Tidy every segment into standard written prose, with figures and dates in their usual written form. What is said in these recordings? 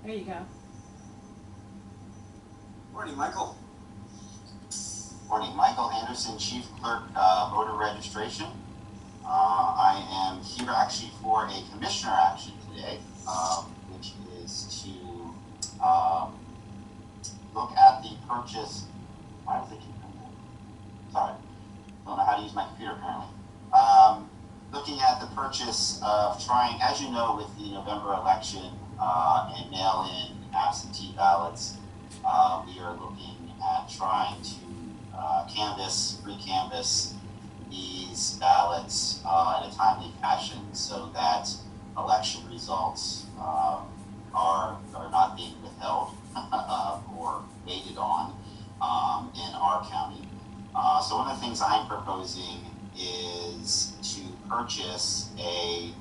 There you go. Morning, Michael. Morning, Michael Anderson, Chief Clerk, Voter Registration. I am here actually for a commissioner action today, which is to look at the purchase. Why does it keep doing that? Sorry, don't know how to use my computer apparently. Looking at the purchase of trying, as you know, with the November election and mail-in absentee ballots, we are looking at trying to re-canvass these ballots in a timely fashion so that election results are not being withheld or waited on in our county. So one of the things I'm proposing is to purchase a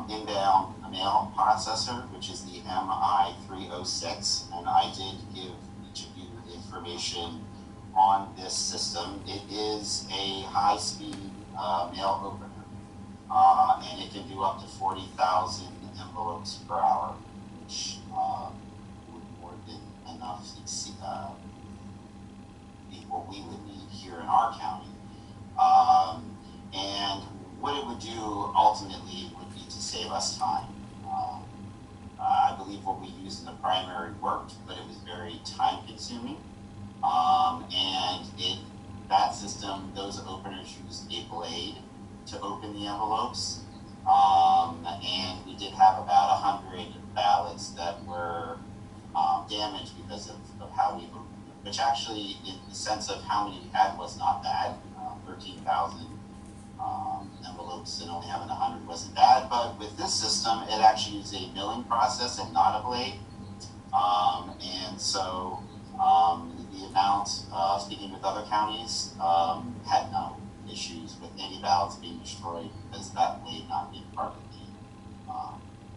inbound mail processor, which is the MI306, and I did give each of you information on this system. It is a high-speed mail opener, and it can do up to 40,000 envelopes per hour, which would more than enough to exceed what we would need here in our county. And what it would do ultimately would be to save us time. I believe what we used in the primary worked, but it was very time-consuming. And that system, those openers used a blade to open the envelopes. And we did have about 100 ballots that were damaged because of how we opened them, which actually, in the sense of how many we had, was not bad. 13,000 envelopes and only having 100 wasn't bad. But with this system, it actually used a milling process and not a blade. And so the amount, speaking with other counties, had no issues with any ballots being destroyed because that blade not being part of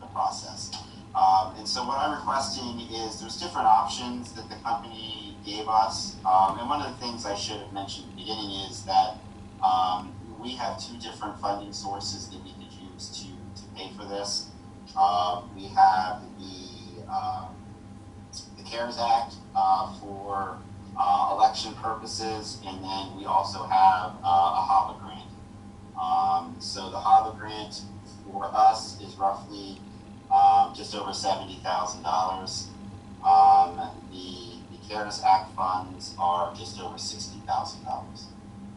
the process. And so what I'm requesting is there's different options that the company gave us. And one of the things I should have mentioned at the beginning is that we have two different funding sources that we could use to pay for this. We have the CARES Act for election purposes, and then we also have a HAVA grant. So the HAVA grant for us is roughly just over $70,000. The CARES Act funds are just over $60,000.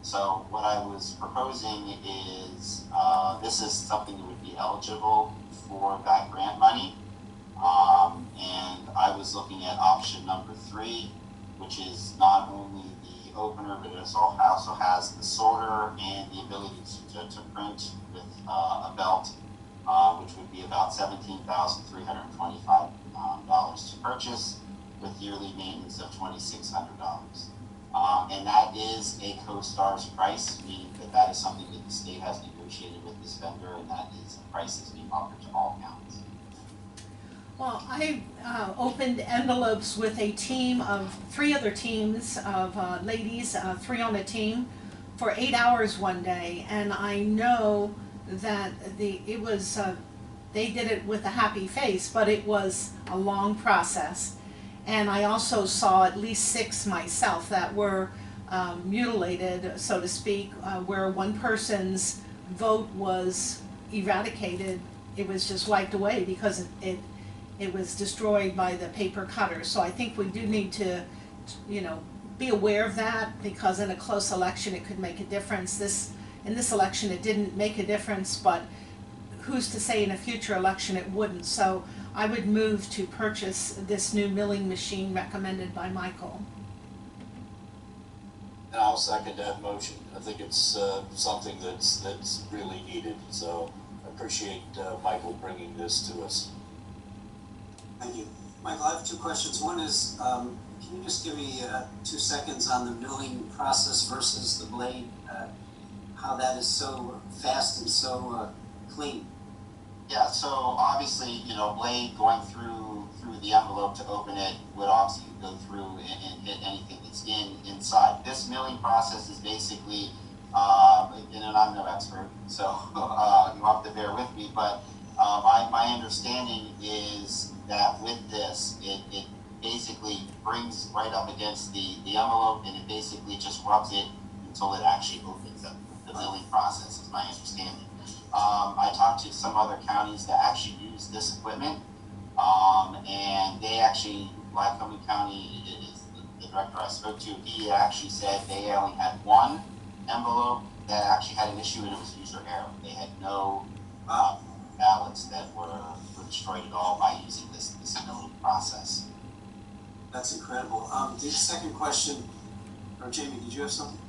So what I was proposing is this is something that would be eligible for that grant money. And I was looking at option number 3, which is not only the opener, but it also has the solder and the ability to print with a belt, which would be about $17,325 to purchase, with yearly maintenance of $2,600. And that is a CoStars price, meaning that is something that the state has negotiated with this vendor, and that is a price that's being offered to all counties. Well, I opened envelopes with a team of 3 other teams of ladies, 3 on a team, for 8 hours one day, and I know that they did it with a happy face, but it was a long process. And I also saw at least 6 myself that were mutilated, so to speak, where one person's vote was eradicated. It was just wiped away because it was destroyed by the paper cutter. So I think we do need to, be aware of that, because in a close election it could make a difference. In this election it didn't make a difference, but who's to say in a future election it wouldn't. So I would move to purchase this new milling machine recommended by Michael. And I'll second that motion. I think it's something that's really needed. So I appreciate Michael bringing this to us. Thank you. Michael, I have 2 questions. One is, can you just give me 2 seconds on the milling process versus the blade? How that is so fast and so clean? Yeah, so obviously, blade going through the envelope to open it would obviously go through and hit anything that's inside. This milling process is basically, and I'm no expert, so you have to bear with me, but my understanding is that with this, it basically brings right up against the envelope, and it basically just rubs it until it actually opens up. The milling process is my understanding. I talked to some other counties that actually use this equipment, and they actually, Lycoming County is the director I spoke to, he actually said they only had one envelope that actually had an issue, and it was user error. They had no ballots that were destroyed at all by using this milling process. That's incredible. The second question, or Jamie, did you have something?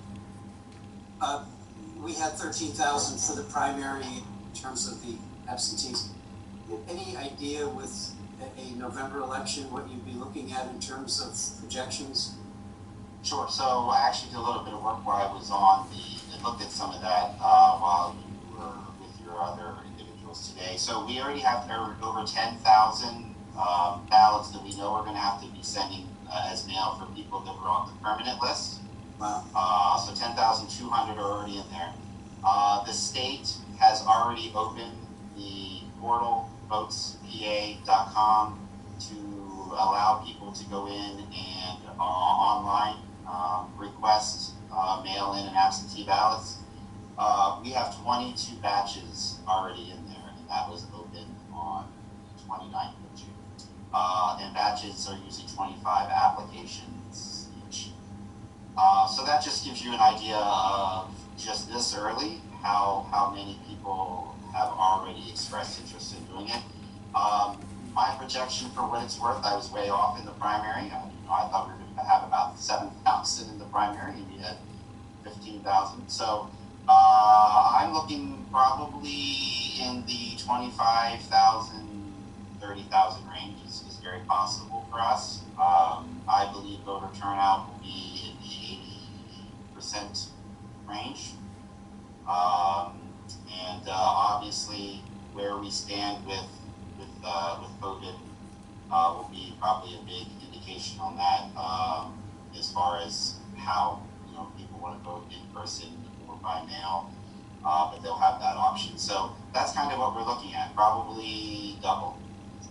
We had 13,000 for the primary in terms of the absentees. Any idea with a November election what you'd be looking at in terms of projections? Sure. So I actually did a little bit of work where I was on and looked at some of that while you were with your other individuals today. So we already have over 10,000 ballots that we know are going to have to be sending as mail for people that were on the permanent list. Wow. So 10,200 are already in there. The state has already opened the portal, votespa.com, to allow people to go in and online request mail-in and absentee ballots. We have 22 batches already in there, and that was open on the 29th of June. And batches are usually 25 applications each. So that just gives you an idea of just this early, how many people have already expressed interest in doing it. My projection, for what it's worth, I was way off in the primary. I thought we were going to have about 7,000 in the primary, and we had 15,000. So I'm looking probably in the 25,000, 30,000 range is very possible for us. I believe voter turnout will be in the 80% range. And obviously, where we stand with COVID will be probably a big indication on that, as far as how people want to vote in person or by mail, but they'll have that option. So that's kind of what we're looking at. Probably double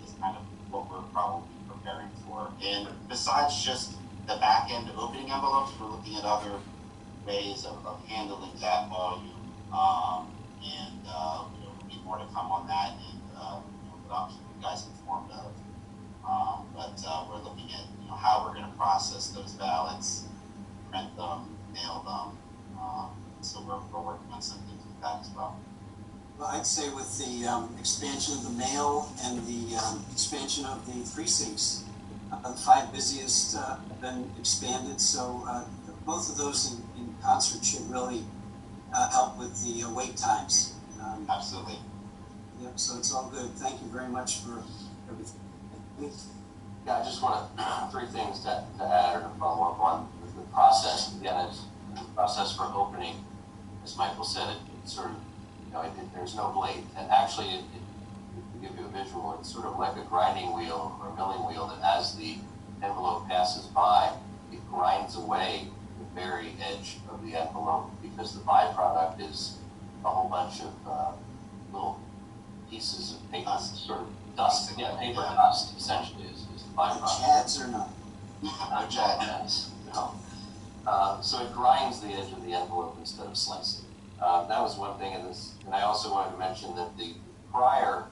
is kind of what we're probably preparing for. And besides just the back end opening envelopes, we're looking at other ways of handling that volume, and there'll be more to come on that, and I'll keep you guys informed of. But we're looking at how we're going to process those ballots, print them, mail them. So we're working on some things with that as well. Well, I'd say with the expansion of the mail and the expansion of the precincts, the 5 busiest have been expanded. So both of those in concert should really help with the wait times. Absolutely. Yep, so it's all good. Thank you very much for everything. Yeah, I just want 3 things to add or to follow up on the process. Again, it's the process for opening, as Michael said, it sort of, there's no blade. And actually, to give you a visual, it's sort of like a grinding wheel or a milling wheel that as the envelope passes by, it grinds away the very edge of the envelope, because the byproduct is a whole bunch of little pieces of paper, sort of dust. Yeah, paper dust, essentially, is the byproduct. Chads or not? No chads. No. So it grinds the edge of the envelope instead of slicing. That was one thing, and I also wanted to mention that the prior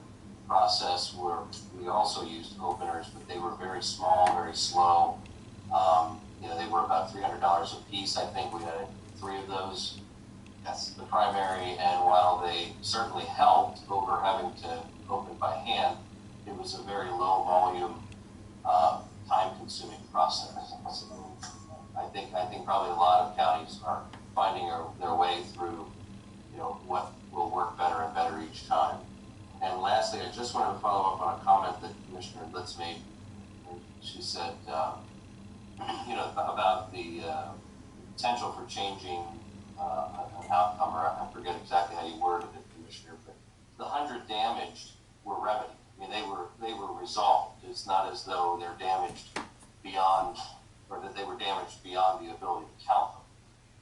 process where we also used openers, but they were very small, very slow. They were about $300 a piece. I think we had 3 of those. That's the primary, and while they certainly helped over having to open by hand, it was a very low volume, time-consuming process. So I think probably a lot of counties are finding their way through, what will work better and better each time. And lastly, I just wanted to follow up on a comment that Commissioner Litz made. She said, about the potential for changing an outcome, or I forget exactly how you worded it, Commissioner, but the 100 damaged were remedied. I mean, they were resolved. It's not as though they're damaged beyond, or that they were damaged beyond the ability to count them.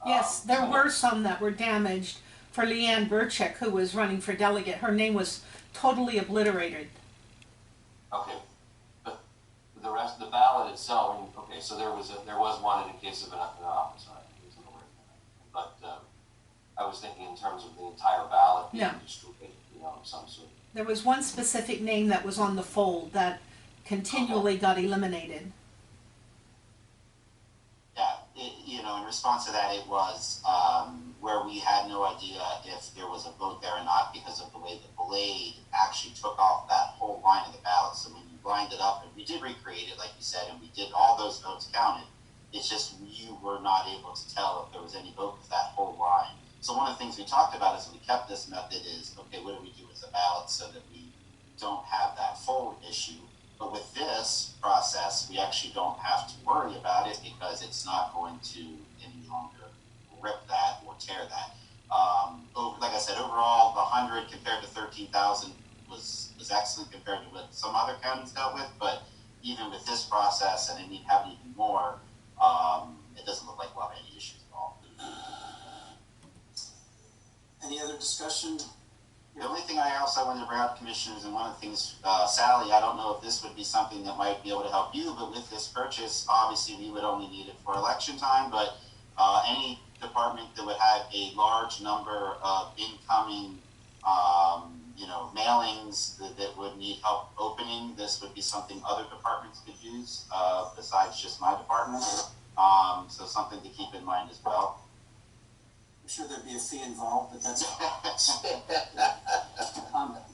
Yes, there were some that were damaged. For Leanne Burchek, who was running for delegate, her name was totally obliterated. Okay, but the rest so there was one in the case of an office, I wasn't aware of that. But I was thinking in terms of the entire ballot being Yeah. destroyed, of some sort. There was one specific name that was on the fold that continually got eliminated. Yeah, in response to that, it was where we had no idea if there was a vote there or not because of the way the blade actually took off that whole line of the ballot. So when you lined it up, and we did recreate it, like you said, and we did all those votes counted, it's just you were not able to tell if there was any vote with that whole line. So one of the things we talked about as we kept this method is, okay, what do we do with the ballot so that we don't have that fold issue? But with this process, we actually don't have to worry about it because it's not going to any longer rip that or tear that. Like I said, overall, the 100 compared to 13,000 was excellent compared to what some other counties dealt with. But even with this process, and I mean having even more, it doesn't look like we'll have any issues at all. Any other discussion? The only thing I also wanted to bring up, commissioners, and one of the things, Sally, I don't know if this would be something that might be able to help you, but with this purchase, obviously we would only need it for election time, but any department that would have a large number of incoming, mailings that would need help opening, this would be something other departments could use besides just my department. So something to keep in mind as well. I'm sure there'd be a fee involved, but that's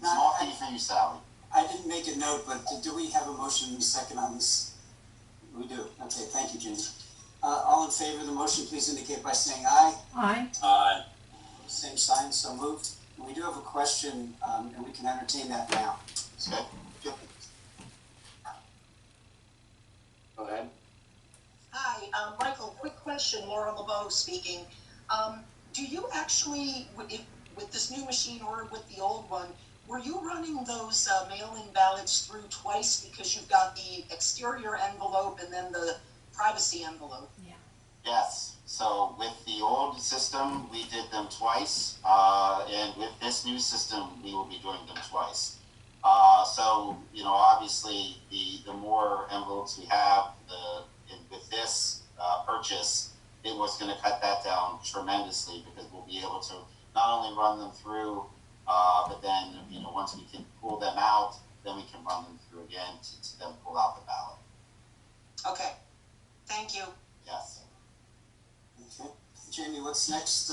Small fee for you, Sally. I didn't make a note, but do we have a motion and a second on this? We do. Okay, thank you, Jenny. All in favor of the motion, please indicate by saying aye. Aye. Aye. Same sign, so moved. And we do have a question, and we can entertain that now. Okay. Good. Go ahead. Hi, Michael, quick question, Laura LeBeau speaking. Do you actually, with this new machine or with the old one, were you running those mail-in ballots through twice because you've got the exterior envelope and then the privacy envelope? Yeah. Yes. So with the old system, we did them twice, and with this new system, we will be doing them twice. So obviously, the more envelopes we have, with this purchase, it was going to cut that down tremendously because we'll be able to not only run them through, but then once we can pull them out, then we can run them through again to then pull out the ballot. Okay, thank you. Yes. Okay. Jamie, what's next?